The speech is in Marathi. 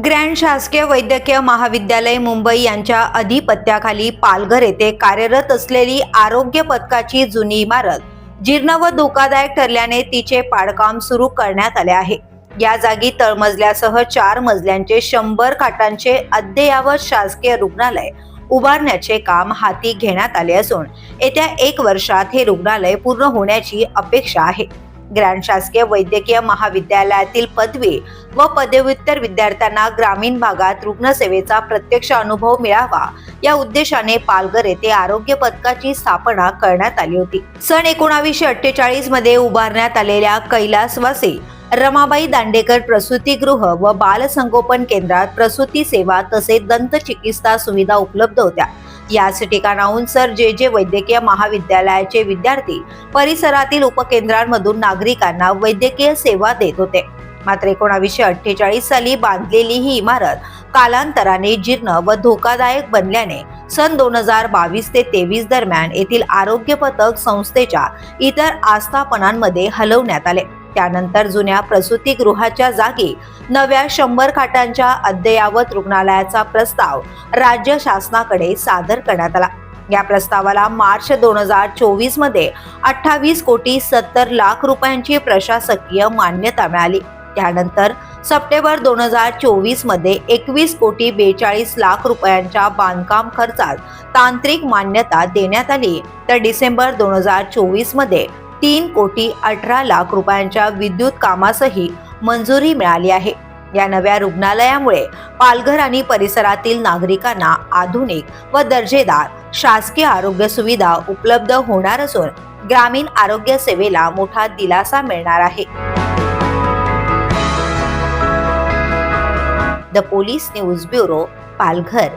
ग्रँड शासकीय वैद्यकीय महाविद्यालय मुंबई यांच्या अधिपत्याखाली पालघर येथे कार्यरत असलेली आरोग्य पथकाची जुनी इमारत जीर्ण व धोकादायक ठरल्याने तिचे पाडकाम सुरू करण्यात आले आहे। या जागी तळमजल्यासह 4 मजल्यांचे 100 खाटांचे अद्ययावत शासकीय रुग्णालय उभारण्याचे काम हाती घेण्यात आले असून येत्या 1 वर्षात हे रुग्णालय पूर्ण होण्याची अपेक्षा आहे। ग्रँड शासकीय वैद्यकीय महाविद्यालयातील पदवी व पदव्युत्तर विद्यार्थ्यांना ग्रामीण भागात रुग्णसेवेचा प्रत्यक्ष अनुभव मिळावा या उद्देशाने पालघर येथे आरोग्य पथकाची स्थापना करण्यात आली होती। सन 1948 मध्ये उभारण्यात आलेल्या कैलासवासी रमाबाई दांडेकर प्रसूतीगृह व बालसंगोपन केंद्रात प्रसूती सेवा तसेच दंत चिकित्सा सुविधा उपलब्ध होत्या। याच ठिकाणाहून सर जे वैद्यकीय महाविद्यालयाचे विद्यार्थी परिसरातील उपकेंद्रांमधून नागरिकांना वैद्यकीय सेवा देत होते। मात्र 1948 साली बांधलेली ही इमारत कालांतराने जीर्ण व धोकादायक बनल्याने सन 2022 ते 23 दरम्यान येथील आरोग्य पथक संस्थेच्या इतर आस्थापनांमध्ये हलवण्यात आले। त्यानंतर जुन्या प्रसूतीगृहाच्या जागी नव्या 100 खाटांच्या अद्ययावत रुग्णालयाचा प्रस्ताव राज्य शासनाकडे सादर करण्यात आला। या प्रस्तावाला मार्च 2024 मध्ये 28 कोटी 70 लाख रुपयांची प्रशासकीय मान्यता मिळाली। त्यानंतर सप्टेंबर 2024 मध्ये 21 कोटी 42 लाख रुपयांच्या बांधकाम खर्चात तांत्रिक मान्यता देण्यात आली, तर डिसेंबर 2024 मध्ये 3 कोटी 18 लाख रुपयांच्या विद्युत कामासही मंजुरी मिळाली आहे। या नव्या रुग्णालयामुळे पालघर आणि परिसरातील नागरिकांना आधुनिक व दर्जेदार शासकीय आरोग्य सुविधा उपलब्ध होणार असून ग्रामीण आरोग्य सेवेला मोठा दिलासा मिळणार आहे। The police news bureau, Palghar.